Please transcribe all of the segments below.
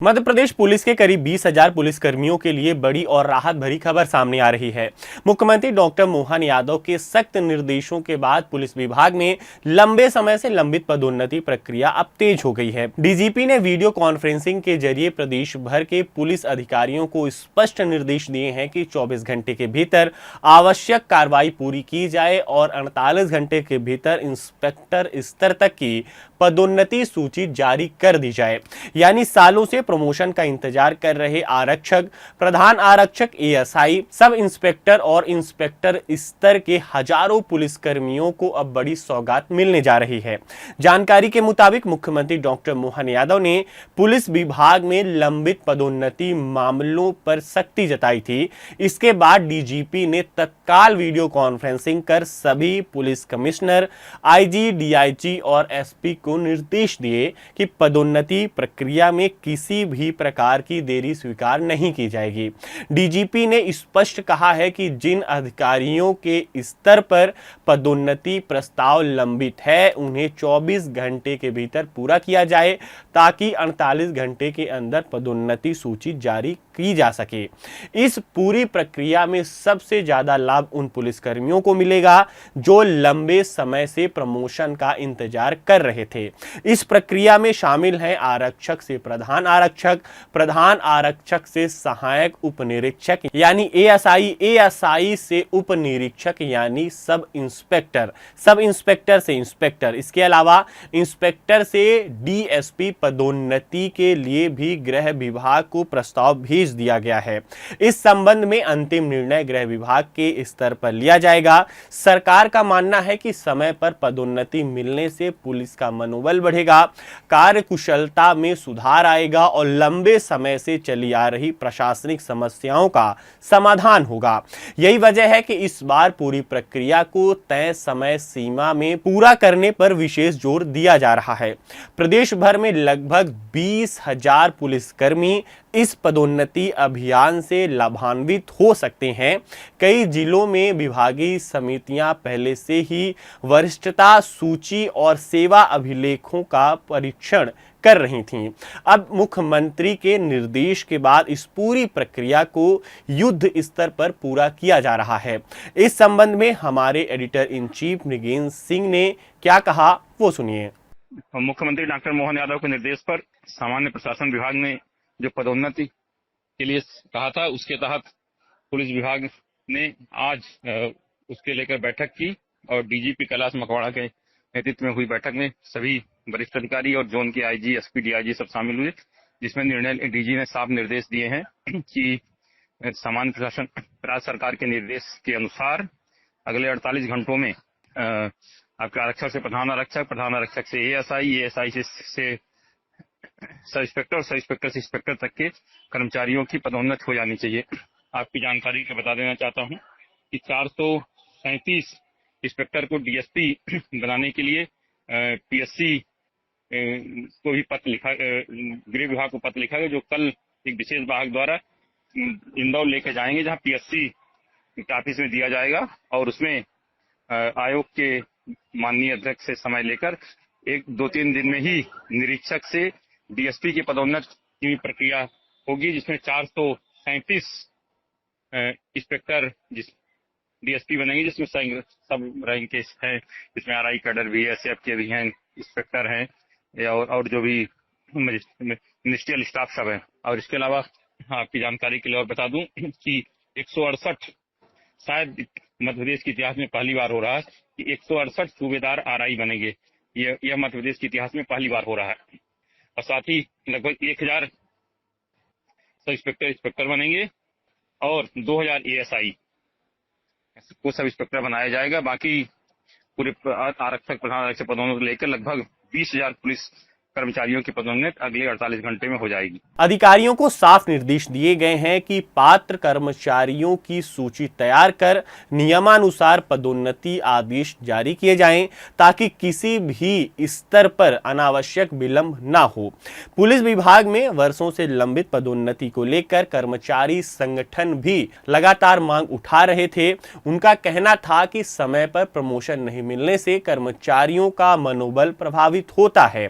Madhya Pradesh police के करीब 20,000 पुलिसकर्मियों के लिए बड़ी और राहत भरी खबर सामने आ रही है। मुख्यमंत्री डॉक्टर मोहन यादव के सख्त निर्देशों के बाद पुलिस विभाग में लंबे समय से लंबित पदोन्नति प्रक्रिया अब तेज हो गई है। डीजीपी ने वीडियो कॉन्फ्रेंसिंग के जरिए प्रदेश भर के पुलिस अधिकारियों को स्पष्ट निर्देश दिए हैं कि 24 घंटे के भीतर आवश्यक कार्रवाई पूरी की जाए और 48 घंटे के भीतर इंस्पेक्टर स्तर तक की पदोन्नति सूची जारी कर दी जाए। यानी सालों से प्रमोशन का इंतजार कर रहे आरक्षक, प्रधान आरक्षक, एएसआई, सब इंस्पेक्टर और इंस्पेक्टर स्तर के हजारों पुलिसकर्मियों को अब बड़ी सौगात मिलने जा रही है। जानकारी के मुताबिक मुख्यमंत्री डॉक्टर मोहन यादव ने पुलिस विभाग में लंबित पदोन्नति मामलों पर सख्ती जताई थी। इसके बाद डीजीपी ने तत्काल वीडियो कॉन्फ्रेंसिंग कर सभी पुलिस कमिश्नर, आईजी, डीआईजी और एसपी को निर्देश दिए कि पदोन्नति प्रक्रिया में किसी भी प्रकार की देरी स्वीकार नहीं की जाएगी। डीजीपी ने स्पष्ट कहा है कि जिन अधिकारियों के स्तर पर पदोन्नति प्रस्ताव लंबित है उन्हें 24 घंटे के भीतर पूरा किया जाए ताकि 48 घंटे के अंदर पदोन्नति सूची जारी की जा सके। इस पूरी प्रक्रिया में सबसे ज्यादा लाभ उन पुलिसकर्मियों को मिलेगा जो लंबे समय से प्रमोशन का इंतजार कर रहे थे। इस प्रक्रिया में शामिल हैं आरक्षक से प्रधान आरक्षक, प्रधान आरक्षक से सहायक उप निरीक्षक यानी एएसआई, एएसआई से उप निरीक्षक यानी सब इंस्पेक्टर, सब इंस्पेक्टर से इंस्पेक्टर। इसके अलावा इंस्पेक्टर से डीएसपी पदोन्नति के लिए भी गृह विभाग को प्रस्ताव भेज दिया गया है। इस संबंध में अंतिम निर्णय गृह विभाग के स्तर पर लिया जाएगा। सरकार का मानना है कि समय पर पदोन्नति मिलने से पुलिस का मनोबल बढ़ेगा, कार्यकुशलता में सुधार आएगा और लंबे समय से चली आ रही प्रशासनिक समस्याओं का समाधान होगा। यही वजह है कि इस बार पूरी प्रक्रिया को तय समय सीमा में पूरा करने पर विशेष जोर दिया जा रहा है। प्रदेश भर में लगभग 20,000 पुलिसकर्मी इस पदोन्नति अभियान से लाभान्वित हो सकते हैं। कई जिलों में विभागीय समितियां पहले से ही वरिष्ठता सूची और सेवा अभिलेखों का परीक्षण कर रही थीं। अब मुख्यमंत्री के निर्देश के बाद इस पूरी प्रक्रिया को युद्ध स्तर पर पूरा किया जा रहा है। इस संबंध में हमारे editor in chief Mrigendra Singh ने क्या कहा वो सुनिए। मुख्यमंत्री डॉक्टर मोहन यादव के निर्देश पर सामान्य प्रशासन विभाग ने जो पदोन्नति के लिए कहा था उसके तहत पुलिस विभाग ने आज उसके लेकर बैठक की और डीजीपी कैलाश मकवाड़ा के नेतृत्व में हुई बैठक में सभी वरिष्ठ अधिकारी और जोन के आईजी, एसपी, डीआईजी सब शामिल हुए, जिसमें निर्णय डीजी ने साफ निर्देश दिए हैं कि सामान्य प्रशासन राज्य सरकार के निर्देश के अनुसार अगले 48 घंटों में आपके आरक्षक से प्रधान आरक्षक, प्रधान आरक्षक से एएसआई, एएसआई से सब इंस्पेक्टर और सब इंस्पेक्टर से इंस्पेक्टर तक के कर्मचारियों की पदोन्नति हो जानी चाहिए। आपकी जानकारी के बता देना चाहता हूं कि 437 इंस्पेक्टर को डीएसपी बनाने के लिए पीएससी को भी पत्र लिखा, गृह विभाग को पत्र लिखा गया, जो कल एक विशेष विभाग द्वारा इंदौर लेके जाएंगे, जहां पीएससी के ऑफिस में दिया जाएगा और उसमें आयोग के माननीय अध्यक्ष से समय लेकर 1-2-3 दिन में ही निरीक्षक से डीएसपी की पदोन्नति की प्रक्रिया होगी, जिसमें 437 इंस्पेक्टर डीएसपी बनेंगे, जिसमें सब रैंक के हैं, जिसमें आरआई कैडर भी है, एसएफ के भी हैं, इंस्पेक्टर हैं और जो भी मिनिस्ट्रियल स्टाफ सब है। और इसके अलावा आपकी जानकारी के लिए और बता दूं कि 168 शायद मध्य प्रदेश के इतिहास में पहली बार हो रहा है कि 168 सूबेदार आरआई बनेंगे। यह मध्य प्रदेश के इतिहास में पहली बार हो रहा है। और साथ ही लगभग 1000 सब इंस्पेक्टर बनेंगे और 2000 एएसआई को सब इंस्पेक्टर बनाया जाएगा। बाकी पूरे आरक्षक, प्रधान आरक्षक पदोन्नति लेकर लगभग 20,000 पुलिस कर्मचारियों की पदोन्नति अगले 48 घंटे में हो जाएगी। अधिकारियों को साफ निर्देश दिए गए हैं कि पात्र कर्मचारियों की सूची तैयार कर नियमानुसार पदोन्नति आदेश जारी किए जाएं ताकि किसी भी स्तर पर अनावश्यक विलंब ना हो। पुलिस विभाग में वर्षों से लंबित पदोन्नति को लेकर कर्मचारी संगठन भी लगातार मांग उठा रहे थे। उनका कहना था कि समय पर प्रमोशन नहीं मिलने से कर्मचारियों का मनोबल प्रभावित होता है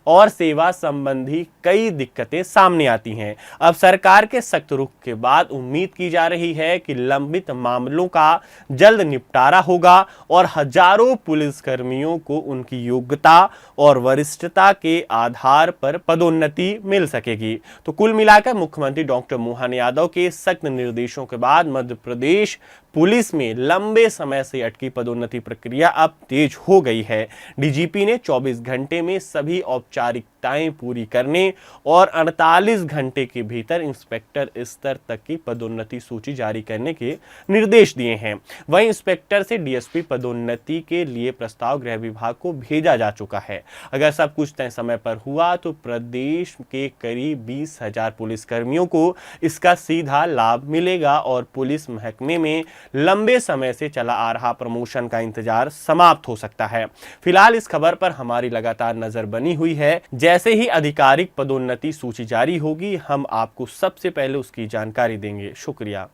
और सेवा संबंधी कई दिक्कतें सामने आती हैं। अब सरकार के सख्त रुख के बाद उम्मीद की जा रही है कि लंबित मामलों का जल्द निपटारा होगा और हजारों पुलिसकर्मियों को उनकी योग्यता और वरिष्ठता के आधार पर पदोन्नति मिल सकेगी। तो कुल मिलाकर मुख्यमंत्री डॉक्टर मोहन यादव के सख्त निर्देशों के बाद मध्य प्रदेश पुलिस में लंबे समय से अटकी पदोन्नति प्रक्रिया अब तेज हो गई है। डीजीपी ने 24 घंटे में सभी औपचारिकताएं पूरी करने और 48 घंटे के भीतर इंस्पेक्टर स्तर तक की पदोन्नति सूची जारी करने के निर्देश दिए हैं। वहीं इंस्पेक्टर से डीएसपी पदोन्नति के लिए प्रस्ताव गृह विभाग को भेजा जा चुका है। अगर सब कुछ तय समय पर हुआ तो प्रदेश के करीब 20,000 पुलिसकर्मियों को इसका सीधा लाभ मिलेगा और पुलिस महकमे में लंबे समय से चला आ रहा प्रमोशन का इंतजार समाप्त हो सकता है। फिलहाल इस खबर पर हमारी लगातार नजर बनी हुई है। जैसे ही आधिकारिक पदोन्नति सूची जारी होगी, हम आपको सबसे पहले उसकी जानकारी देंगे। शुक्रिया।